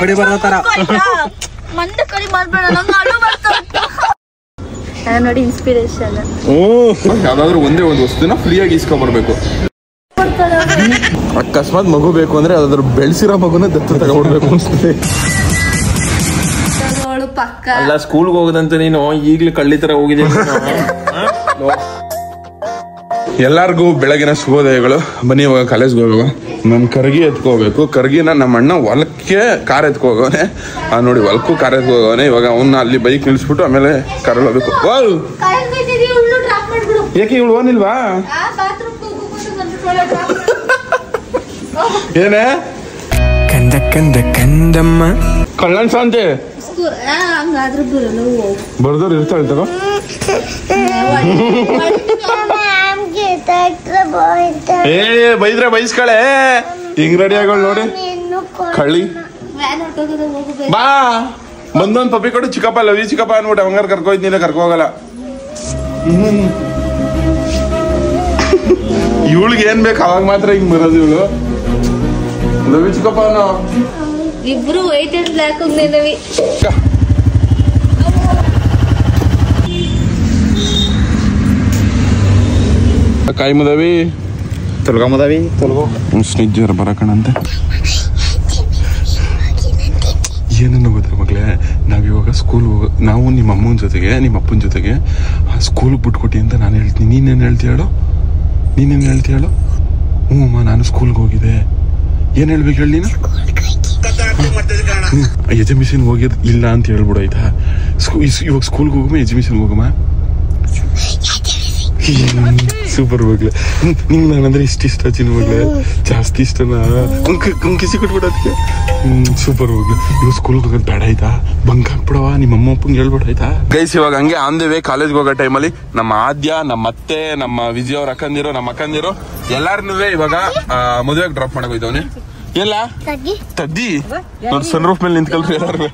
ಬಡಿ ಬರೋ ತರ ಮಂಡೆ ಕಡಿ ಮಾಡ್ಬೇಡ, ನಂಗೆ ಅಳು ಬರ್ತಾ ಉಂಟು. ನೋಡಿ ಇನ್ಸ್ಪಿರೇಷನ್. ಯಾವ್ದಾದ್ರು ಒಂದೇ ಒಂದು ವಸ್ತುನ ಫ್ರೀಯಾಗಿ ಇಸ್ಕೊಂಡ್ಬರ್ಬೇಕು. ಅಕಸ್ಮಾತ್ ಮಗು ಬೇಕು ಅಂದ್ರೆ ಯಾವ್ದಾದ್ರು ಬೆಳೆಸಿರೋ ಮಗುನ ದತ್ತು ತಗೊಂಡ್ಬೇಕು ಅನ್ಸುತ್ತೆ. ಅಲ್ಲ ಸ್ಕೂಲ್ಗೆ ಹೋಗೋದಂತ ನೀನು ಈಗ್ಲೂ ಕಳ್ಳಿ ತರ ಹೋಗಿದ್ದೀನಿ. ಎಲ್ಲಾರ್ಗು ಬೆಳಗಿನ ಶುಭೋದಯಗಳು. ಬನ್ನಿ ಇವಾಗ ಕಾಲೇಜ್ಗೆ ಹೋಗುವ. ನಮ್ ಕರ್ಗಿ ಎತ್ಕೋಬೇಕು. ಕರ್ಗಿನ ನಮ್ಮ ಅಣ್ಣ ಹೊಲಕ್ಕೆ ಕಾರ್ ಎತ್ಕೋಗೋನೆ. ನೋಡಿ ಹೊಲಕ್ಕೂ ಕಾರ್ ಎತ್ಕೋಗೋನೆ. ಇವಾಗ ಅವನ್ನ ಅಲ್ಲಿ ಬೈಕ್ ನಿಲ್ಸ್ಬಿಟ್ಟು ಆಮೇಲೆ ಕಾರಲ್ಲಿ ಹೋಗ್ಬೇಕು. ಯಾಕೆ ಇವಳು ಓನಿಲ್ವಾ? ಏನೇ ಕಂದ ಕಂದ ಕಂದಮ್ಮ ಕಳ್ಳನ್ ಶಾಂತಿ ಬರ್ದವ್ರು ಇರ್ತಾಳೆ ತಗೋ. ಬೈದ್ರೆ ಬೈಸ್ಕಳೆ. ಹಿಂಗ್ ರೆಡಿ ಆಗೋಳು ನೋಡಿ ಕಳ್ಳಿ. ಬಾ ಬಂದೊಂದ್ ಪಪ್ಪಿ ಕೊಡು. ಚಿಕ್ಕಪ್ಪ ಲವ್ ಯು ಚಿಕ್ಕಪ್ಪ ಅನ್ಬಿಟ್ಟು ಅವಂಗಾರ ಕರ್ಕೋಯ್ತೀನಿ. ಕರ್ಕೊ ಹೋಗಲ್ಲ. ಇವಳಿಗೆ ಏನ್ ಬೇಕು ಅವಾಗ ಮಾತ್ರ ಹಿಂಗ್ ಬರೋದು. ಇವಳು ಲವ್ ಯು ಚಿಕ್ಕಪ್ಪ ಅನ್ನೋ. ಇಬ್ರು ವೈಟ್ ಅಂಡ್ ಬ್ಲಾಕ್ ಹೋಗ್ನೇನವಿ. ಕಾಯಿ ಮುದವಿ ತೊಲ್ಗೊಂಬದವಿ ತೊಲ್ಗೋ ಸ್ನಿಜ್ಜರ ಬರಕಣಂತೆ. ಏನನ್ನು ಗೊತ್ತಾ ಮಗಳೇ, ನಾವಿವಾಗ ಸ್ಕೂಲ್ ನಾವು ನಿಮ್ಮ ಅಮ್ಮನ ಜೊತೆಗೆ ನಿಮ್ಮ ಅಪ್ಪನ ಜೊತೆಗೆ ಆ ಸ್ಕೂಲ್ಗೆ ಬಿಟ್ಕೊಟ್ಟಿ ಅಂತ ನಾನು ಹೇಳ್ತೀನಿ. ನೀನೇನು ಹೇಳ್ತೀಯಾಳು? ನೀನೇನು ಹೇಳ್ತೀಯಾಳು? ಹ್ಞೂ ಅಮ್ಮ ನಾನು ಸ್ಕೂಲ್ಗೆ ಹೋಗಿದ್ದೆ. ಏನು ಹೇಳ್ಬೇಕು ಹೇಳಿ ನೀನು? ಎಜುಮಿಷನ್ಗೆ ಹೋಗಿದ್ ಇಲ್ಲ ಅಂತ ಹೇಳ್ಬಿಡು ಆಯ್ತಾ. ಇವಾಗ ಸ್ಕೂಲ್ಗೆ ಹೋಗಮ್ಮ ಎಜುಮಿಷನ್ಗೆ ಹೋಗಮ್ಮ. ಸೂಪರ್ ಮಗ್ಲೆ. ನಿಂಗೆ ನಾನಂದ್ರೆ ಇಷ್ಟ ಚಿನ್ನ ಮಗ್ಲೆ, ಜಾಸ್ತಿ ಇಷ್ಟನಾ? ಕಿಸಿ ಕೊಟ್ಬಿಡೋದಕ್ಕೆ. ಸೂಪರ್ ಮಗ್ಲೆ. ಇವಾಗ ಸ್ಕೂಲ್ಗೆ ಹೋಗೋದು ಬೇಡ ಆಯ್ತಾ? ಬಂಕ್ ಹಾಕ್ಬಿಡವ. ನಿಮ್ಮ ಅಮ್ಮ ಅಪ್ಪಂಗೆ ಹೇಳ್ಬಿಡ ಆಯ್ತಾ? ಗೈಸ್ ಇವಾಗ ಹಂಗೆ ಆನ್ ದ ವೇ ಕಾಲೇಜ್ಗೆ ಹೋಗೋ ಟೈಮಲ್ಲಿ ನಮ್ಮ ಆದ್ಯ, ನಮ್ಮ ಅತ್ತೆ, ನಮ್ಮ ವಿಜಯ್ ಅವ್ರ ಅಕ್ಕಂದಿರೋ, ನಮ್ಮ ಅಕ್ಕಂದಿರೋ ಎಲ್ಲಾರನ್ನೂ ಇವಾಗ ಮದುವೆಗೆ ಡ್ರಾಪ್ ಮಾಡಕ್ ಹೋಯ್ತವನಿ. ಎಲ್ಲ ತದ್ದಿ ನೋಡಿ ಸನ್ ರೂಫ್ ಮೇಲೆ ನಿಂತ್ಕೊಳ್ರಿ ಎಲ್ಲಾರು.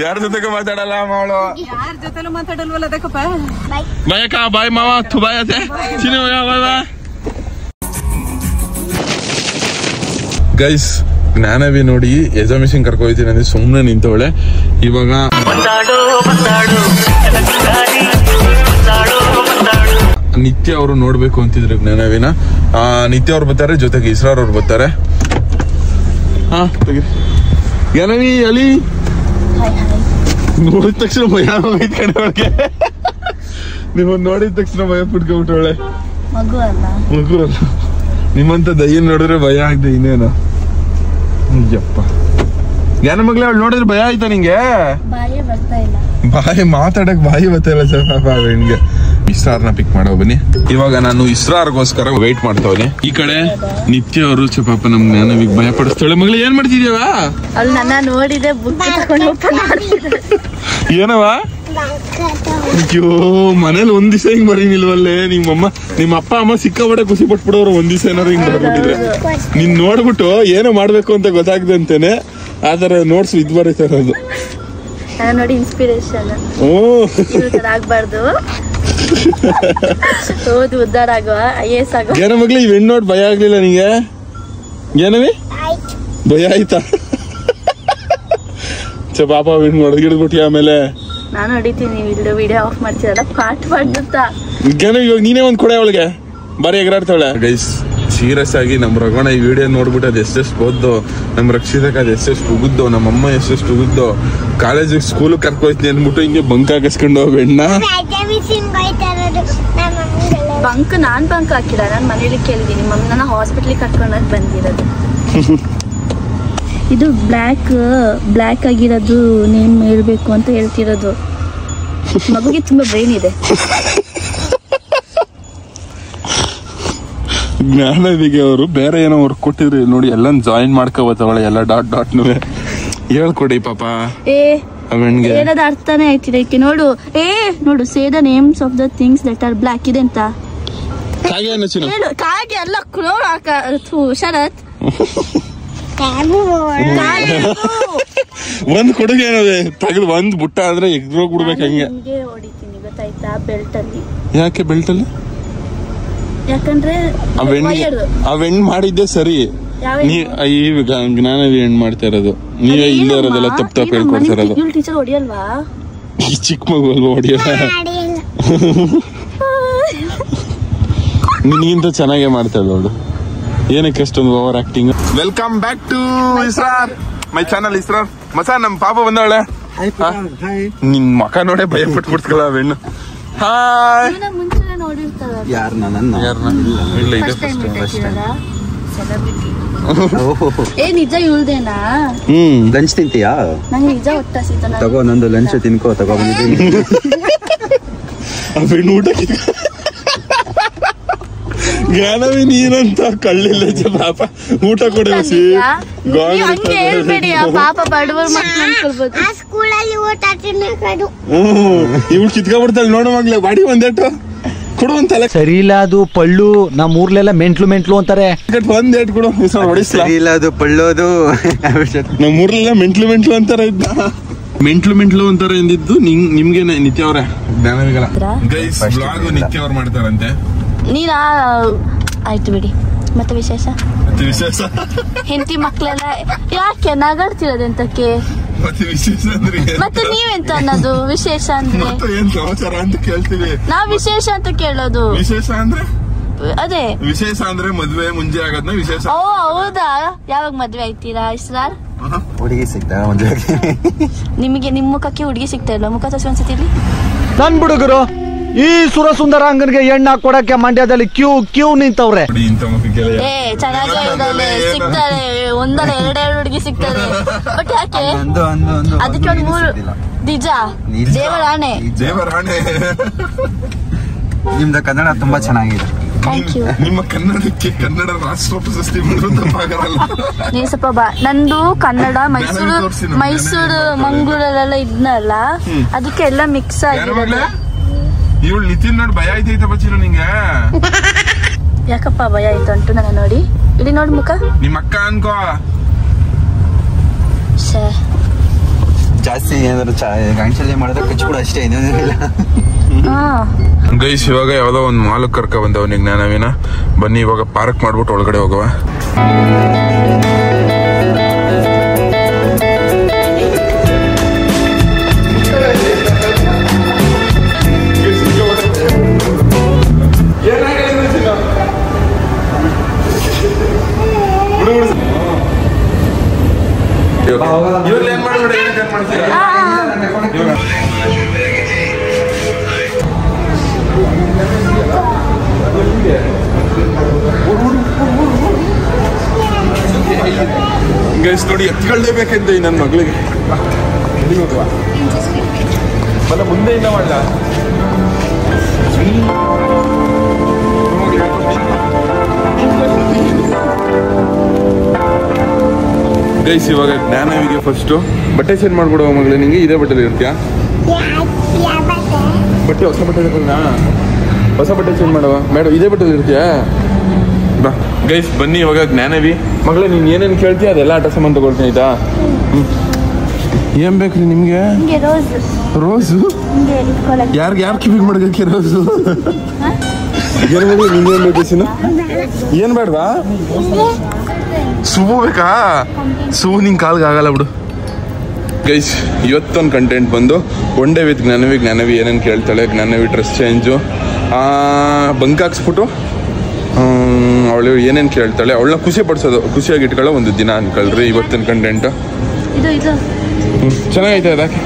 ಯಾರ ಜೊತೆಗೆ ಮಾತಾಡಲ್ಲ ಅವಳು. ಯಾರ ಜೊತೆಲೂ ಮಾತಾಡಲ್ವಲ್ಲ. ಅದಕ್ಕಪ್ಪ ಬಾಯಕ್ಕ ಬಾಯ್ ಮಾವ ತು ಬಾಯ್ ಅತ್ತೆ ಚಿನ್ನ ಬಾಯ್ ಬಾಯ್. ಗೈಸ್ ಜ್ಞಾನವಿ ನೋಡಿ ಎಜಾಮಿಷನ್ ಕರ್ಕೊ ಹೋಯ್ತೀನಿ ಅಂದ್ರೆ ಸುಮ್ಮನೆ ನಿಂತವಳೆ. ಇವಾಗ ನಿತ್ಯ ಅವರು ನೋಡ್ಬೇಕು ಅಂತಿದ್ರು ಜ್ಞಾನವಿನ. ನಿತ್ಯ ಅವ್ರು ಬರ್ತಾರೆ, ಜೊತೆಗೆ ಇಸ್ರಾರ್ ಅವ್ರು ಬರ್ತಾರೆ. ಜ್ಞಾನವಿ ಅಲ್ಲಿ ನೋಡಿದ ತಕ್ಷಣ ಭಯ ಕಡೆ ಒಳಗೆ. ನಿಮ್ಮನ್ನ ನೋಡಿದ ತಕ್ಷಣ ಭಯ ಪುಟ್ಕೊಂಡ್ಬಿಟ್ಟವಳೆ. ಮಗು ಅಲ್ಲ ನಿಮ್ಮಂತ ದಯ್ಯನ್ ನೋಡಿದ್ರೆ ಭಯ ಆಗ್ದೆ ಇನ್ನೇನು. ಅಯ್ಯಪ್ಪ ಜ್ಞಾನ ಮಗ್ಲೆ ಅವಳು ನೋಡಿದ್ರೆ ಭಯ ಆಯ್ತಾ ನಿಂಗೆ? ಬಾಯಿ ಮಾತಾಡಕ್ ಬಾಯಿ ಬರ್ತಾ ಇಲ್ಲ ಸರ್ ಪಾಪ ಹೆಣ್ಗೆ. ಇಸ್ರಾರ್ನ ಪಿಕ್ ಮಾಡೋ ಬನ್ನಿ. ಇವಾಗ ನಾನು ಇಸ್ರಾರ್ಗೋಸ್ಕರ ವೇಟ್ ಮಾಡ್ತಾವನೆ. ಈ ಕಡೆ ನಿತ್ಯ ಅವರು ಪಾಪ ನಮ್ ಜ್ಞಾನವಿಗೆ ಭಯ ಪಡಿಸ್ತಾಳೆ. ಮಗಳು ಏನ್ ಮಾಡ್ತಿದ್ಯವ? ಅಲ್ಲಿ ನನ್ನ ನೋಡಿದೆ ಏನವ? ಅಯ್ಯೋ ಮನೇಲಿ ಒಂದ್ ದಿವಸ ಹಿಂಗ್ ಬರೀನಿಲ್ವಲ್ಲೇ ನಿಮ್ಮ ಅಪ್ಪ ಅಮ್ಮ ಸಿಕ್ಕಾಪಟ್ಟೆ ಖುಷಿ ಪಟ್ಬಿಡೋರು. ಒಂದ್ ದಿವಸ ಏನಾದ್ರು ಹಿಂಗ್ ಬರ್ಬಿಟ್ಟಿದ್ರೆ ನೀನ್ ನೋಡ್ಬಿಟ್ಟು ಏನೋ ಮಾಡ್ಬೇಕು ಅಂತ ಗೊತ್ತಾಗ್ದಂತೇನೆ ಆತರ ನೋಟ್ಸ್ ಇದ್ ಬರೀತಾರದು ನೋಡಿ ಇನ್ಸ್ಪಿರೇಷನ್. ಆಗ್ಬಾರ್ದು ಓದು ಉದ್ದಾರ ಆಗುವ IAS ಆಗುವ. ಏನೋ ಮಗ್ಲಿ ಇವ್ ಹೆಣ್ಣು ನೋಡಿ ಭಯ ಆಗ್ಲಿಲ್ಲ ನಿಂಗೆ? ಏನವಿ ಭಯ ಆಯ್ತಾ? ಪಾಪ ಹೆಣ್ಣು ಹೊಡೆಗಿಡ್ಬಿಟ್ಟಿ. ಆಮೇಲೆ ನಾನು ಹೊಡಿತೀನಿ. ವಿಡಿಯೋ ಆಫ್ ಮಾಡ್ತೀರಲ್ಲ ಪಾಟ್ ಮಾಡ್ತಾ. ಇವಾಗ ನೀನೇ ಒಂದ್ ಕೊಡೆ ಅವಳಿಗೆ ಬಾರಿ ಎಗರಾಡ್ತಾಳೆ. ಗೈಸ್ ಸೀರಿಯಸ್ ಆಗಿ ನಮ್ ರಘುವಣ ಈ ವಿಡಿಯೋ ನೋಡ್ಬಿಟ್ಟು ಅದು ಎಷ್ಟೆಷ್ಟು ಓದ್ದೋ, ನಮ್ ರಕ್ಷಿತಕ್ಕೆ ಅದು ಎಷ್ಟೆಷ್ಟು ಉಗುದ್ದೋ, ನಮ್ಮಮ್ಮ ಎಷ್ಟೆಷ್ಟು ಉಗುದ್ದೋ, ಕಾಲೇಜಿಗೆ ಸ್ಕೂಲ್ ಕರ್ಕೋಯ್ತೀನಿ ಅಂದ್ಬಿಟ್ಟು ಹಿಂಗೆ ಬಂಕ್ ಹಾಕಿಸ್ಕೊಂಡು ಹೋಗ್ಬೇಡ. ಬಂಕ್ ನಾನ್ ಬಂಕ್ ಹಾಕಿಲ್ಲ, ನಾನು ಮನೇಲಿ ಕೇಳಿದೀನಿ. ಮಮ್ಮಿ ನನ್ನ ಹಾಸ್ಪಿಟ್ಲಿಗೆ ಕರ್ಕೊಂಡೋಗಿ ಬಂದಿರೋದು. ಇದು ಬ್ಲ್ಯಾಕ್ ಆಗಿರೋದು ನೇಮ್ ಹೇಳ್ಬೇಕು ಅಂತ ಹೇಳ್ತಿರೋದು. ಮಗುಗೆ ತುಂಬಾ ಬ್ರೈನ್ ಇದೆ. ಜ್ಞಾನವಿಗೆ ಅವರು ಬೇರೆ ಏನೋ ವರ್ಕ್ ಕೊಟ್ಟಿದ್ರು ನೋಡಿ, ಎಲ್ಲ ಜಾಯಿನ್ ಮಾಡ್ಕೋಬತ್ತವಳೆ ಎಲ್ಲ ಡಾಟ್ನು ಹೇಳ್ಕೊಡಿ ಪಾಪ. ಏನದ ಅರ್ಥನೇ ಆಯ್ತಿದೆ ಈಕೆ. ನೋಡು say the names of the things that are black ಇದೆ ಅಂತ. ಕಾಗೆ ಅಲ್ಲ ಶರತ್. ಒಂದ್ ಕೊಡುಗೆ ಏನದೆ ತಗದು ಒಂದ್ ಬುಟ್ಟ ಅಂದ್ರೆ ಎಗ್ರೋಗ್ ಬಿಡ್ಬೇಕು ಹಂಗೆ. ಹೊಡಿತೀನಿ ಗೊತ್ತಾಯ್ತಾ? ಬೆಲ್ಟ್ ಅಲ್ಲಿ. ಯಾಕೆ ಬೆಲ್ಟ್ ಅಲ್ಲಿ? ಯಾಕಂದ್ರೆ ಅವೆಣ್ ಮಾಡಿದ್ದೆ ಸರಿ. ಈಗ ಜ್ಞಾನವಿ ಹೆಣ್ಣು ಮಾಡ್ತಾ ಇರೋದು ನೀವೇ ಇಲ್ಲೇ ಇರೋದೆಲ್ಲ ತಪ್ಪು ಹೇಳ್ಕೊಡ್ತಾ ಇರೋದು. ಟೀಚರ್ ಹೊಡಿಯಲ್ವಾ? ಚಿಕ್ಕ ಮಗು ಅಲ್ವಾ ಹೊಡಿಯಲ್ಲ. ನಿನ್ಗಿಂತ ಚೆನ್ನಾಗೇ ಮಾಡ್ತಾಳೆ ಅವಳು. ಏನಕ್ಕೆ ಅಷ್ಟೊಂದು over acting. Welcome back to Israr my channel Israr. ಮಸ ನಮ್ ಪಾಪ ಬಂದವಳೆ. ನಿನ್ ಮಕ ನೋಡೇ ಭಯ ಪಟ್ಬಿಡ್ತಲ್ಲ ಹೆಣ್ಣು. ಹಾಯ್. ನಿಜ ಇಳ್ದೇನಾ? ಲಂಚ್ ತಿಂತೀಯಾ? ನಂಗೆ ನಿಜ ಹೊಟ್ಟೆ ಹಸಿತ. ತಗೋ ನಂದು ಲಂಚ್ ತಿನ್ಕೋ. ತಗೋ ಬಂದಿದ್ದೀನಿ. ಊಟ ಜ್ಞಾನವಿ ನೀನಂತ ಕಳ್ಳಿಲ್ಲ ಪಾಪ ಊಟ ಕೊಡಬೇಸಿ. ಹೇಳ್ಬೇಡಿ ಪಾಪ ಬಡವರು ಮಕ್ಕಳು ಇವ್ಳು ಕಿತ್ಕೊಂಡ್ಬಿಡ್ತಾಳೆ ನೋಡೋ ಮಗ್ಲೆ. ಬಾಡಿ ಒಂದೇಟು ಕೊಡುವಂತಲ್ಲ. ಸರಿ ಇಲ್ಲ ಅದು ಪಳ್ಳು. ನಮ್ಮ ಊರ್ಲೆಲ್ಲ ಮೆಂಟ್ಲು ಅಂತಾರೆ. ಒಂದೇಟ್ ಕೊಡು ಹೊಡಿಸ್ಲಾ. ಇಲ್ಲ ಅದು ಪಳ್ಳೋದು. ನಮ್ಮ ಊರ್ಲೆಲ್ಲ ಮೆಂಟ್ಲು ಅಂತಾರೆ. ಇದ್ದ ಮೆಂಟ್ಲು ಅಂತಾರೆ ಎಂದಿದ್ದು ನಿಮ್ಗೆ ನಿತ್ಯ ಅವ್ರೆ ಜ್ಞಾನವಿಗಲ್ಲ. ಗೈಸ್ ಬ್ಲಾಗ್ ನಿತ್ಯ ಅವ್ರು ಮಾಡ್ತಾರಂತೆ. ನೀನಾ ಆಯ್ತು ಬಿಡಿ. ಮತ್ತೆ ವಿಶೇಷ ಹೆಂಡತಿ ಮಕ್ಳೆಲ್ಲ ಯಾಕೆ ನಗಾಡ್ತಿರೋದೆಂತಕ್ಕೆ? ಮತ್ತೆ ನೀವೆಂತ ಅನ್ನೋದು ವಿಶೇಷ ಅಂದ್ರೆ? ಏನ್ ಸಮಾಚಾರ ಅಂತ ಕೇಳ್ತೀವಿ ನಾವ್. ವಿಶೇಷ ಅಂತ ಕೇಳೋದು. ವಿಶೇಷ ಅಂದ್ರೆ ಅದೇ ವಿಶೇಷ ಅಂದ್ರೆ ಮದ್ವೆ ಮುಂಜೆ ಆಗೋದ್ನ ವಿಶೇಷ. ಓ ಹೌದಾ? ಯಾವಾಗ ಮದ್ವೆ ಆಯ್ತೀರಾ ಇಸ್ರಾರ್? ಹುಡುಗಿ ಸಿಗ್ತಾ ಮದ್ವೆ? ನಿಮಗೆ ನಿಮ್ ಮುಖಕ್ಕೆ ಹುಡುಗಿ ಸಿಗ್ತಾ ಇಲ್ಲ. ಮುಖ ತೋರಿಸಿ ಒಂದ್ಸತಿ. ನನ್ ಹುಡುಗರು ಈ ಸುರಸುಂದರಾಂಗನ್ಗೆ ಎಣ್ಣೆ ಕೊಡಕ್ಕೆ ಮಂಡ್ಯದಲ್ಲಿ ಕ್ಯೂ ನಿಂತವ್ರೆ. ಚೆನ್ನಾಗಿ ಸಿಗ್ತಾರೆ. ಒಂದರ ಎರಡೆರಡು ಹುಡುಗಿ ಸಿಗ್ತಾರೆ. ಬಟ್ ಯಾಕೆ ಅದಕ್ಕೆ ಒಂದು 3 ನಿಜ ದೇವರಾಣೆ. ನಿಮ್ದು ಕನ್ನಡ ತುಂಬಾ ಚೆನ್ನಾಗಿದೆ. Thank you. ನಿಮ್ಮ ಕನ್ನಡಕ್ಕೆ ಕನ್ನಡ ರಾಷ್ಟ್ರ ಪ್ರಶಸ್ತಿ ನೀನ್ ಸ್ವಲ್ಪ ಬಾ. ನಂದು ಕನ್ನಡ ಮೈಸೂರು ಮಂಗಳೂರಲ್ಲೆಲ್ಲ ಇದ್ನಲ್ಲ, ಅದಕ್ಕೆಲ್ಲ ಮಿಕ್ಸ್ ಆಗಿದೆ. ಇವಳು ನಿತಿನ್ ನೋಡಿ ಭಯ ಆಯ್ತೈತ ಬಚ್ಚಿರು ನಿಂಗೆ? ಯಾಕಪ್ಪ ಭಯ ಆಯ್ತು ಅಂಟು ನನ್ನ ನೋಡಿ? ಇಲ್ಲಿ ನೋಡಿ ಮುಖ. ನಿಮ್ಮ ಅಕ್ಕ ಅನ್ಕೋ. ಜಾಸ್ತಿ ಏನಾದ್ರು ಗಾಂಚಲಿ ಮಾಡಿದ್ರೆ ಕಚ್ಚು ಕೂಡ ಅಷ್ಟೇ. ಏನೇನಿಲ್ಲ. ಗೈಸ್ ಇವಾಗ ಯಾವ್ದೋ ಒಂದ್ ಮಾಲ್ ಕರ್ಕ ಬಂದವನಿಗೆ ಜ್ಞಾನವಿನ. ಬನ್ನಿ ಇವಾಗ ಪಾರ್ಕ್ ಮಾಡ್ಬಿಟ್ಟು ಒಳಗಡೆ ಹೋಗವ. ಇವ್ರಲ್ಲಿ ಏನ್ ಮಾಡ್ಬೇಡಿ. ಗೈಸ್ ನೋಡಿ ಎತ್ಕೊಳ್ಲೇಬೇಕಂತ ಈ ನನ್ನ ಮಗಳಿಗೆ. ಬಲ್ಲ ಮುಂದೆ ಇಲ್ಲ ಮಾಡಲ. ಗೈಸ್ ಇವಾಗ ಜ್ಞಾನವಿಗೆ ಫಸ್ಟು ಬಟ್ಟೆ ಚೇಂಜ್ ಮಾಡ್ಬಿಡುವ ಮಗಳೇ. ನಿಂಗೆ ಇದೇ ಬಟ್ಟೆಲಿ ಇರ್ತೀಯಾ? ಬಟ್ಟೆ ಹೊಸ ಬಟ್ಟೆ ತಗೊಂಡ ಹೊಸ ಬಟ್ಟೆ ಚೇಂಜ್ ಮಾಡುವ ಮೇಡಮ್. ಇದೇ ಬಟ್ಟೆಲಿ ಇರ್ತೀಯಾ? ಬಾ ಗೈಸ್ ಬನ್ನಿ ಇವಾಗ ಜ್ಞಾನವಿ ಮಗಳೇ. ನೀನ್ ಏನೇನು ಕೇಳ್ತೀಯ ಅದೆಲ್ಲ ಆಟ ಸಾಮಾನು ತಗೊಳ್ತೀನಿ ಆಯ್ತಾ? ಏನ್ ಬೇಕ್ರಿ ನಿಮ್ಗೆ? ರೋಸು? ಯಾರು ಕಿವಿಗೆ ಮಾಡ್ಬೇಕೆ ರೋಸು? ಏನ್ ಬೇಕು ನಿಂಗೇನ್ ಬೇಕು? ಏನ್ ಬೇಡವಾ? ಸೂವು ಬೇಕಾ? ಸೂವು ನಿಂಗೆ ಕಾಲ್ಗೆ ಆಗಲ್ಲ ಬಿಡು. ಗೈಸ್ ಇವತ್ತೊಂದು ಕಂಟೆಂಟ್ ಬಂದು ಒನ್ ಡೇ ವಿತ್ ಜ್ಞಾನವಿ ಏನೇನು ಕೇಳ್ತಾಳೆ. ಜ್ಞಾನವಿ ಡ್ರೆಸ್ ಚೇಂಜು ಬಂಕ್ ಹಾಕ್ಸ್ಬಿಟ್ಟು ಅವಳು ಏನೇನು ಕೇಳ್ತಾಳೆ ಅವಳನ್ನ ಖುಷಿಯಾಗಿ ಇಟ್ಕೊಳ್ಳೋ ಒಂದು ದಿನ ಅನ್ಕೊಳ್ರಿ ಇವತ್ತಿನ ಕಂಟೆಂಟ್. ಚೆನ್ನಾಗೈತೆ ಅದಕ್ಕೆ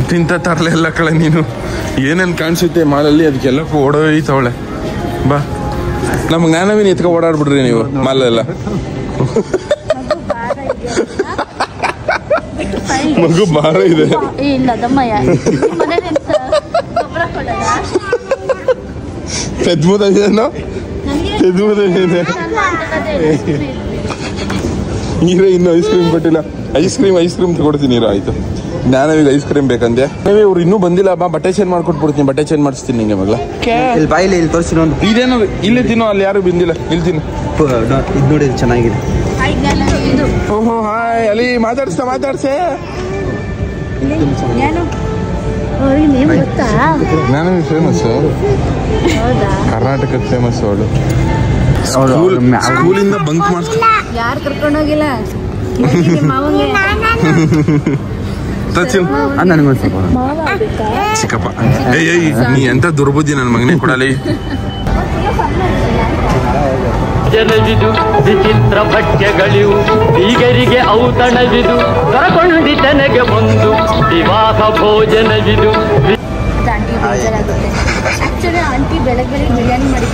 ತಿಂತ ತರಲೆ ಎಲ್ಲ ಕಳೆ ನೀನು. ಏನೇನು ಕಾಣಿಸುತ್ತೆ ಮಾಲಲ್ಲಿ ಅದಕ್ಕೆಲ್ಲಕ್ಕೂ ಓಡೋಯ್ತವಳೆ. ಬಾ ನಮ್ಮ ಜ್ಞಾನವಿನ ಎತ್ಕೊ ಓಡಾಡ್ಬಿಡ್ರಿ ನೀವು ಮಾಲೆಲ್ಲ. ಮಗು ಭಾರ ಇದೆ. ಪೆದ್ಮುದೇನೋ ನೀರೇ ಇನ್ನು ಐಸ್ ಕ್ರೀಮ್ ಕೊಟ್ಟಿಲ್ಲ. ಐಸ್ ಕ್ರೀಮ್ ತಗೊಡ್ತೀನಿ ನೀರು. ಆಯ್ತು ಜ್ಞಾನವಿಗೆ ಐಸ್ ಕ್ರೀಮ್ ಬೇಕಂದೆ. ಇವ್ರು ಇನ್ನೂ ಬಂದಿಲ್ಲ. ಬಾ ಬಟ್ಟೆ ಚೇಂಜ್ ಮಾಡ್ಕೊಟ್ಬಿಡ್ತೀನಿ. ಬಟ್ಟೆ ಚೇಂಜ್ ಮಾಡಿಸ್ತೀನಿ ನಿಂಗೆ ಮಗಳ. ಬಾಯಿಲಿ ಇಲ್ಲಿ ತೋರಿಸಿ ನೋಡಿ. ಇದೇನೋ ಇಲ್ಲಿ ತಿನ್ನೋ, ಅಲ್ಲಿ ಯಾರು ಬಂದಿಲ್ಲ. ಇಲ್ಲಿ ತಿನ್ನು. ಇದು ನೋಡಿ ಚೆನ್ನಾಗಿದೆ. ಓಹೋ ಹಾಯ್ ಅಲ್ಲಿ ಮಾತಾಡ್ಸೆ. ಅವ್ರಿಗೆ ನೇಮ್ ಗೊತ್ತಾ? ಜ್ಞಾನವಿ ಫೇಮಸ್, ಹೌದಾ? ಕರ್ನಾಟಕದ ಫೇಮಸ್ ಅವಳು. ಸ್ಕೂಲಿಂದ ಬಂಕ್ ಮಾಡ್ತಾರೆ. ಯಾರು ಕರ್ಕೊಂಡೋಗಿಲ್ಲ ಮಾವಂಗೆ ಚಿಕ್ಕಪ್ಪ ಏಯ್ ನೀ ಎಂತ ದುರ್ಬುದ್ಧಿ ನನ್ನ ಮಗನೇ ಕೊಡಲಿ. ಜನವಿದು ವಿಚಿತ್ರ ಭಕ್ಷ್ಯಗಳಿವು ಬೀಗರಿಗೆ ಔತಣವಿದು ಕರಕೊಂಡಿತನೆಗೆ ಒಂದು ವಿವಾಹ ಭೋಜನವಿದು. ಆಂಟಿ ಬೇಜಾರಾಗುತ್ತೆ. ಆಕ್ಚುಲಿ ಆಂಟಿ ಬೆಳಗ್ಗೆ ಬಿರಿಯಾನಿ ಮಾಡಿ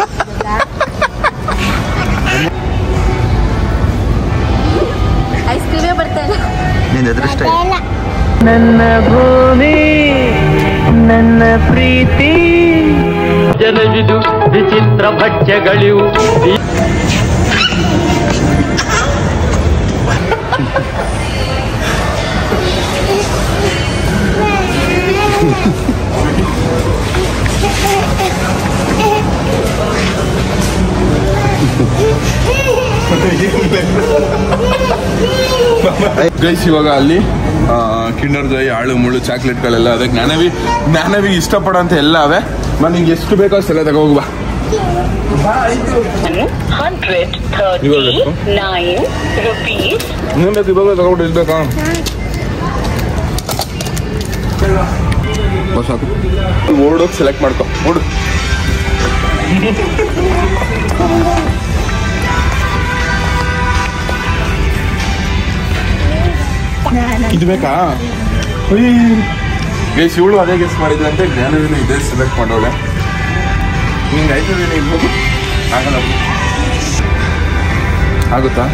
ಐಸ್ ಕ್ರೀಮೇ ಬರ್ತಾರೆ. ನಿನ್ನ ಅದೃಷ್ಟ. ನನ್ನ ಭೂಮಿ ನನ್ನ ಪ್ರೀತಿ ಜನವಿದು ವಿಚಿತ್ರ ಭಕ್ಷ್ಯಗಳಿವು. ಗೈಸ್ ಇವಾಗ ಅಲ್ಲಿ ಕಿಂಡರ್ ಜಾಯ್ ಆಳು ಮುಳ್ಳು ಚಾಕ್ಲೇಟ್ಗಳೆಲ್ಲ ಅದೇ ಜ್ಞಾನವಿ ಇಷ್ಟಪಡೋಂತ ಎಲ್ಲ ಅವೆ. ನಿಂಗೆ ಎಷ್ಟು ಬೇಕೋ ಅಷ್ಟೆಲ್ಲ ತಗೋಗ್ಬಾ. ಇವಾಗ ತಗೊಂಡು ಇರ್ಬೇಕಾ ಬಸ್ ಸಾಕು. ಓಡೋಗಿ ಸೆಲೆಕ್ಟ್ ಮಾಡ್ಕೊ. ಓಡು. ಇದು ಬೇಕಾ? ಗೈಸ್ ಇವಳು ಅದೇ ಗೆಸ್ ಮಾಡಿದ್ರಂತೆ. ಜ್ಞಾನವಿನ ಇದೇ ಸೆಲೆಕ್ಟ್ ಮಾಡೋಳೆ. ನಿಂಗೆ ಆಯ್ತದೇನೆ ಇರ್ಬೋದು. ಆಗಲ್ಲ ಆಗುತ್ತಾ?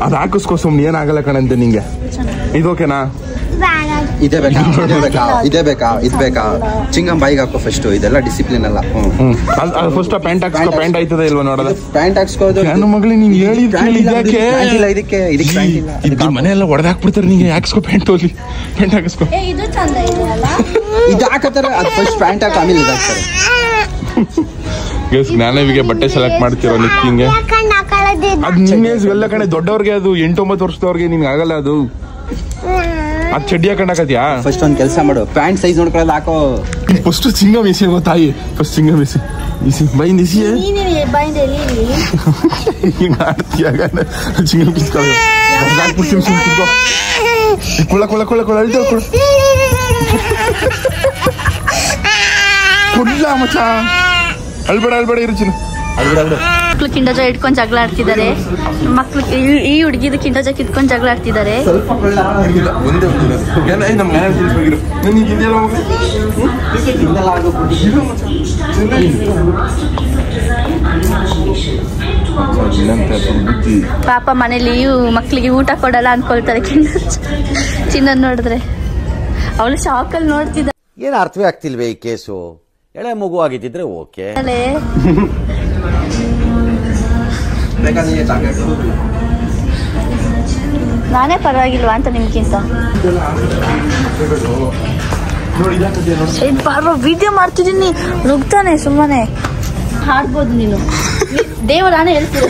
ಅದು ಹಾಕಿಸ್ಕೋ ಸುಮ್ನೆ, ಏನಾಗಲ್ಲ ಕಣಂತೆ ನಿಂಗೆ. ಇದು ಓಕೆನಾ? ಇದೇ ಬೇಕಾ? ಇದೇ ಬೇಕಾ? ಇದು ಬೇಕಾ? ಚಿಂಗಂ ಬಾಯಿಗೆ ಹಾಕೋ ಫಸ್ಟ್. ಇದೆಲ್ಲ ಡಿಸಿಪ್ಲಿನ್ ಅಲ್ಲ. First pant ಹಾಕ್ಸ್ಕೋ. ಪ್ಯಾಂಟ್ ಆಯ್ತದ ಇಲ್ವಾ ನೋಡೋದು. ಪ್ಯಾಂಟ್ ಹಾಕ್ಸ್ಕೋದು. ನನ್ನ ಮಗಳಿಗೆ ನೀನ್ ಹೇಳಿ ಇದಕ್ಕೆ ಮನೆಯೆಲ್ಲ ಹೊಡೆದಾಕ್ಬಿಡ್ತಾರೆ. ನಿಂಗೆ ಹಾಕ್ಸ್ಕೋ ಪ್ಯಾಂಟ್. ಹೋಗ್ಲಿ ಪ್ಯಾಂಟ್ ಹಾಕಿಸ್ಕೋ. ಇದು ಚಂದ ಇದೆಯಲ್ಲ, ಇದು ಹಾಕತ್ತಾರೆ. ಅದು ಫಸ್ಟ್ ಪ್ಯಾಂಟ್ ಹಾಕಿ ಆಮೇಲೆ ಇದು ಹಾಕ್ತಾರೆ. ಜ್ಞಾನವಿಗೆ ಬಟ್ಟೆ ಸೆಲೆಕ್ಟ್ ಮಾಡ್ತಿರೋ ನಿಕ್ಕಿಂಗೆ. ಅದು ನಿನ್ನೆ ಎಲ್ಲ ಕಣೆ ದೊಡ್ಡವ್ರಿಗೆ, ಅದು 8-9 ವರ್ಷದವ್ರಿಗೆ ನಿನ್ಗೆ ಆಗಲ್ಲ. ಅದು ಚಡ್ಡಿ ಹಾಕೊಂಡಾಕತ್ಯಾ? ಫಸ್ಟ್ ಒಂದು ಕೆಲಸ ಮಾಡು, ಪ್ಯಾಂಟ್ ಸೈಜ್ ನೋಡ್ಕೊಳ್ಳೋದು ಹಾಕೋ. ಫಸ್ಟ್ ಚಿಂಗ ಮಿಸಿ ತಾಯಿ. ಫಸ್ಟ್ ಚಿಂಗ ಮಿಸಿ ಬೈ ನಿಸಿ ಹಿಂಗ ಆಡ್ತೀಯಾಗ ಚಿಂಗ ಮಿಸ್ಕೊಳ್ಳ ಕೊಳ ಕೊಳ ಕೊಳ ಕೊಳ ಅಳ್ತ ಕೊಡ ಕೊಡ್ಲ ಮಚ್ಚ. ಅಳ್ಬೇಡ ಇರು ಚಿನ್ನ. ಮಕ್ಳು ಕಿಂಡಜ ಇಟ್ಕೊಂಡು ಜಗಳ ಆಡ್ತಿದ್ದಾರೆ. ಮಕ್ಳು ಈ ಹುಡುಗಿದು ಕಿಂಡಜ ಕಿತ್ಕೊಂಡು ಜಗಳ ಆಡ್ತಿದ್ದಾರೆ. ಪಾಪ ಮನೇಲಿ ಮಕ್ಳಿಗೆ ಊಟ ಕೊಡಲ್ಲ ಅನ್ಕೊಳ್ತಾರೆ ಚಿನ್ನ ನೋಡಿದ್ರೆ. ಅವಳು ಶಾಕಲ್ಲಿ ನೋಡ್ತಿದ್ದ. ಏನು ಅರ್ಥವೇ ಆಗ್ತಿಲ್ವೇ ಈ ಕೇಸು? ಎಳೆ ಮಗು ಆಗಿದ್ದಿದ್ರೆ ಓಕೆ. ನಾನೇ ಪರವಾಗಿಲ್ವಾ ಅಂತ ನಿಮ್ಗಿಂತ. ಬಾರೋ ವಿಡಿಯೋ ಮಾಡ್ತಿದ್ದೀನಿ, ರುಗ್ತಾನೆ ಸುಮ್ಮನೆ. ಹಾಡ್ಬೋದು ನೀನು. ದೇವರಾನೇ ಹೇಳ್ತೀರ.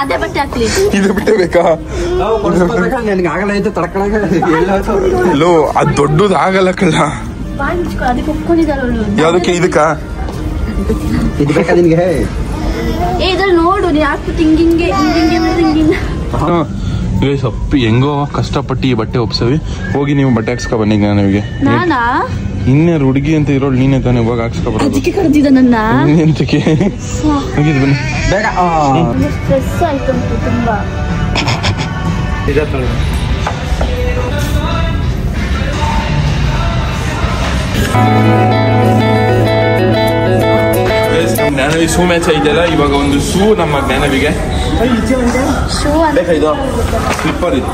ಅದೇ ಬಟ್ಟೆ ಹಾಕ್ಲಿ. ಇದು ಬಿಟ್ಟೆ ಬೇಕಾ? ನನಗೆ ಆಗಲ್ಲ ಇದು ತಡ್ಕೊಳಕ. ಅದು ದೊಡ್ಡದು ಆಗಲ್ಲ ಕಳ್ಳ. ಅದಕ್ಕೆ ಒಪ್ಕೊಂಡಿದ್ದಾರಳು. ಯಾವ್ದಕ್ಕೆ? ಇದಕ್ಕ ಇದು ಬೇಕಾ ನಿನ್ಗೆ? ಇದ್ರಲ್ಲಿ ನೋಡು, ನೀ ಹಾಕ್ಬಿಟ್ಟು ಹಿಂಗಿಂಗೆ ಸೊಪ್ಪು ಹೆಂಗೋ ಕಷ್ಟಪಟ್ಟು ಈ ಬಟ್ಟೆ ಒಪ್ಸವಿ. ಹೋಗಿ ನೀವು ಬಟ್ಟೆ ಹಾಕ್ಸ್ಕೊ ಬನ್ನಿ. ನನಗೆ ನಾನಾ ಇನ್ನೇ ಹುಡುಗಿ ಅಂತ ಇರೋಳು ನೀನೇ ತಾನೆ. ಹೋಗಿ ಹಾಕ್ಸ್ಕೊ ಬರೋದು. ಅದಕ್ಕೆ ಕರೆದಿದ್ದ ನನ್ನ. ಎಂತಕ್ಕೆ ಬನ್ನಿ. ಬೇಗ ಸ್ಟ್ರೆಸ್ ಆಯ್ತು ಅಂತ ತುಂಬಾ. ಜ್ಞಾನವಿ ಶೂ ಮ್ಯಾಚ್ ಐತಲ್ಲ ಇವಾಗ. ಒಂದು ಶೂ ನಮ್ಮ ಜ್ಞಾನವಿಗೆ ಬೇಕಾಯ್ತು. ಸ್ಲಿಪ್ಪರ್ ಇದು